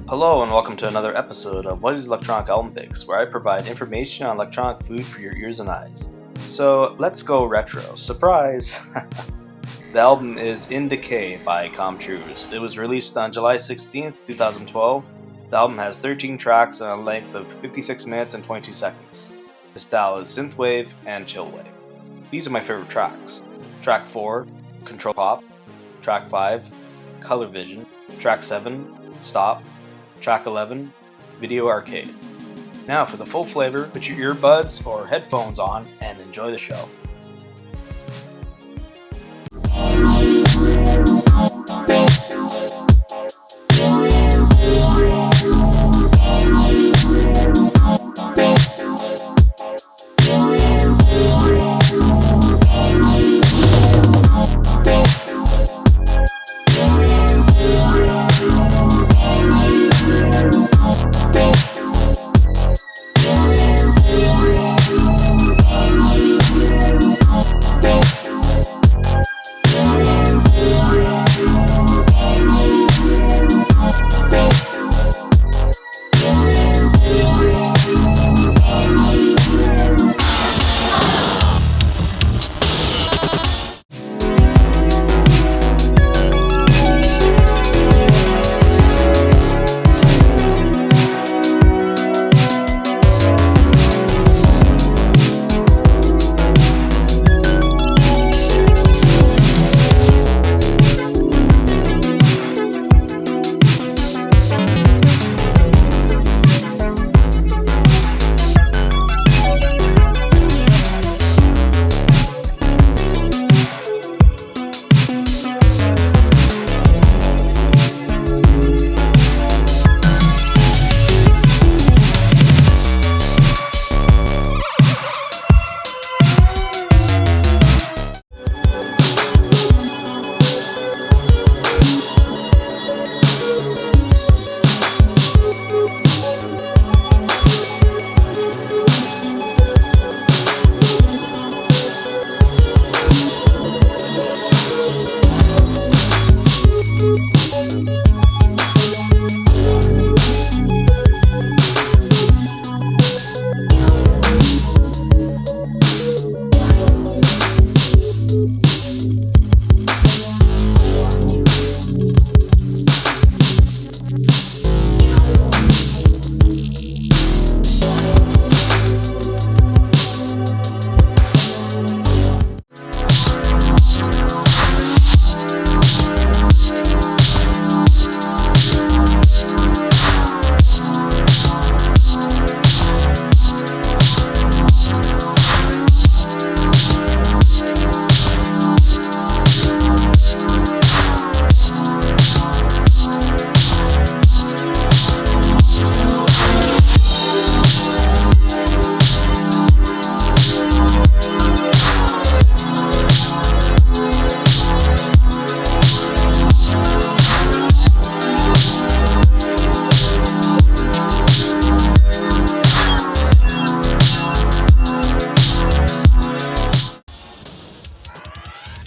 Hello and welcome to another episode of Wuzzy's Electronic Album Picks, where I provide information on electronic food for your ears and eyes. So let's go retro. Surprise! The album is In Decay by Truise. It was released on July 16th, 2012. The album has 13 tracks and a length of 56 minutes and 22 seconds. The style is synthwave and chillwave. These are my favorite tracks. Track 4, Controlpop. Track 5, Colorvision. Track 7, Stop. Track 11, Video Arkade. Now for the full flavor, put your earbuds or headphones on and enjoy the show.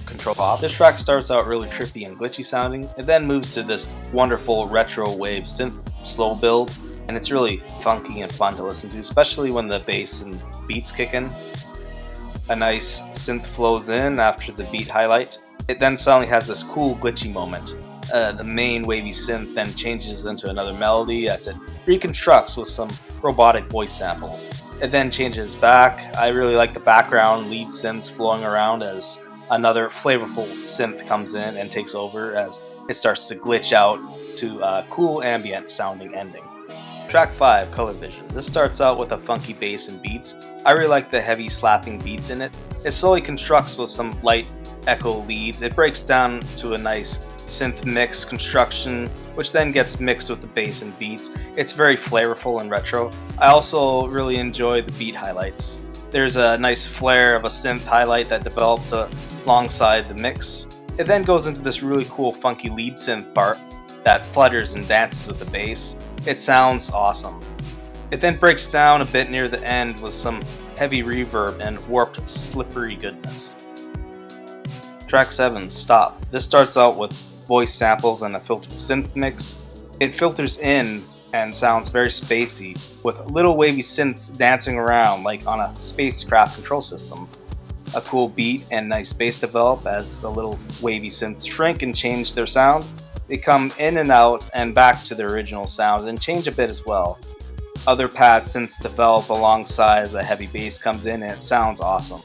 Controlpop. This track starts out really trippy and glitchy sounding, and then moves to this wonderful retro wave synth slow build, and it's really funky and fun to listen to, especially when the bass and beats kick in. A nice synth flows in after the beat highlight. It then suddenly has this cool glitchy moment. The main wavy synth then changes into another melody as it reconstructs with some robotic voice samples. It then changes back. I really like the background lead synths flowing around as another flavorful synth comes in and takes over as it starts to glitch out to a cool ambient sounding ending. Track 5, Colorvision. This starts out with a funky bass and beats. I really like the heavy slapping beats in it. It slowly constructs with some light echo leads. It breaks down to a nice synth mix construction, which then gets mixed with the bass and beats. It's very flavorful and retro. I also really enjoy the beat highlights. There's a nice flare of a synth highlight that develops alongside the mix. It then goes into this really cool funky lead synth part that flutters and dances with the bass. It sounds awesome. It then breaks down a bit near the end with some heavy reverb and warped, slippery goodness. Track 7, Stop. This starts out with voice samples and a filtered synth mix. It filters in and sounds very spacey, with little wavy synths dancing around like on a spacecraft control system. A cool beat and nice bass develop as the little wavy synths shrink and change their sound. They come in and out and back to their original sound and change a bit as well. Other pad synths develop alongside as a heavy bass comes in and it sounds awesome.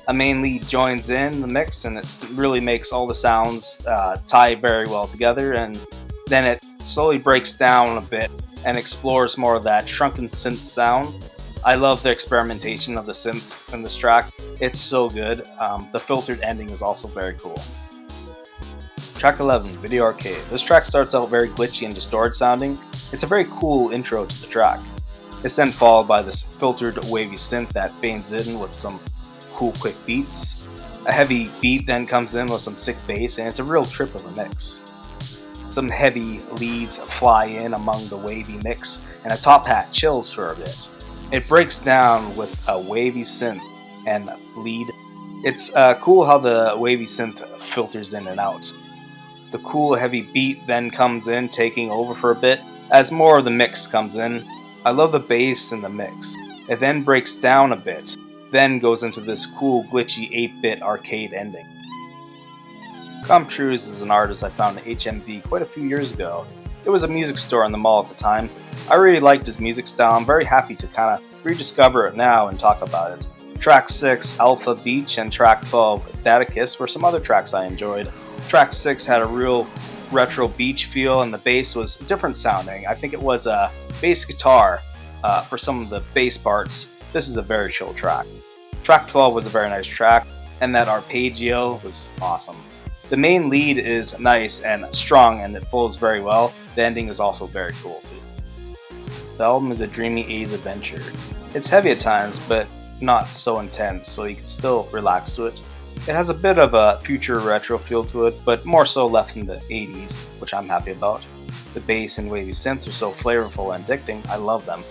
A main lead joins in the mix and it really makes all the sounds tie very well together, and then it slowly breaks down a bit and explores more of that shrunken synth sound. I love the experimentation of the synths in this track. It's so good. The filtered ending is also very cool. Track 11, Video Arcade. This track starts out very glitchy and distorted sounding. It's a very cool intro to the track. It's then followed by this filtered wavy synth that fades in with some cool quick beats. A heavy beat then comes in with some sick bass, and it's a real trip of a mix. Some heavy leads fly in among the wavy mix, and a top hat chills for a bit. It breaks down with a wavy synth and lead. It's cool how the wavy synth filters in and out. The cool heavy beat then comes in, taking over for a bit as more of the mix comes in. I love the bass in the mix. It then breaks down a bit, then goes into this cool glitchy 8-bit arcade ending. Truise is an artist I found at HMV quite a few years ago. It was a music store in the mall at the time. I really liked his music style. I'm very happy to kind of rediscover it now and talk about it. Track 6, Alfa Beach, and track 12, Decay, were some other tracks I enjoyed. Track 6 had a real retro beach feel and the bass was different sounding. I think it was a bass guitar for some of the bass parts. This is a very chill track. Track 12 was a very nice track, and that arpeggio was awesome. The main lead is nice and strong and it flows very well. The ending is also very cool too. The album is a dreamy 80s adventure. It's heavy at times, but not so intense, so you can still relax to it. It has a bit of a future retro feel to it, but more so left in the 80s, which I'm happy about. The bass and wavy synths are so flavorful and addicting, I love them.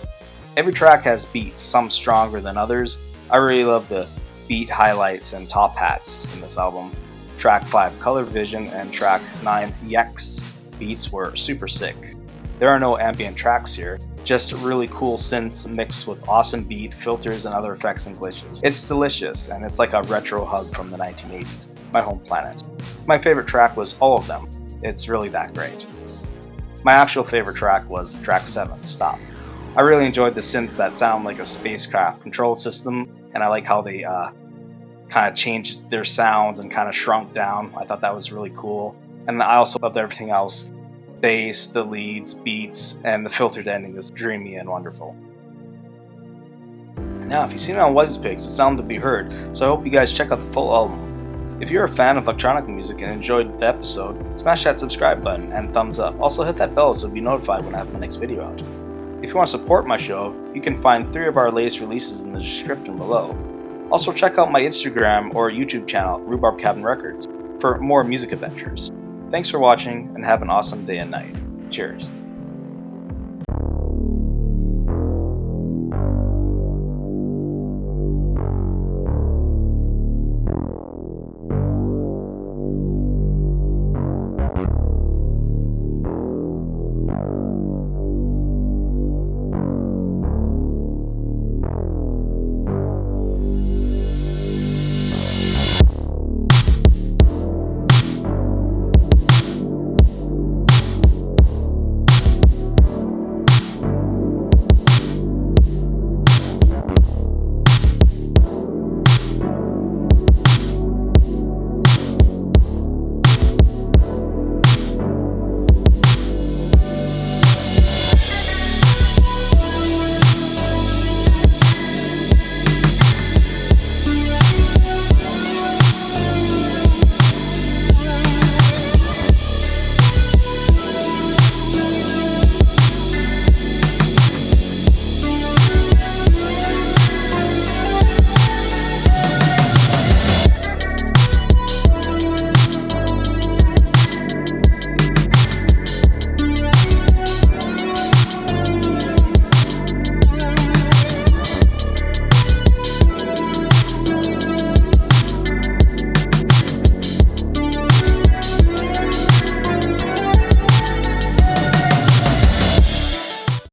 Every track has beats, some stronger than others. I really love the beat highlights and top hats in this album. Track 5, Colorvision, and track 9, Yxes beats were super sick. There are no ambient tracks here, just really cool synths mixed with awesome beat, filters, and other effects and glitches. It's delicious, and it's like a retro hug from the 1980s, my home planet. My favorite track was all of them. It's really that great. My actual favorite track was track 7, Stop. I really enjoyed the synths that sound like a spacecraft control system, and I like how they kind of changed their sounds and kind of shrunk down. I thought that was really cool. And I also loved everything else. Bass, the leads, beats, and the filtered ending is dreamy and wonderful. Now, if you've seen it on Wuzzy's Picks, it's sound to be heard, so I hope you guys check out the full album. If you're a fan of electronic music and enjoyed the episode, smash that subscribe button and thumbs up. Also hit that bell so you'll be notified when I have my next video out. If you want to support my show, you can find 3 of our latest releases in the description below. Also check out my Instagram or YouTube channel, Rhubarb Cabin Records, for more music adventures. Thanks for watching and have an awesome day and night. Cheers.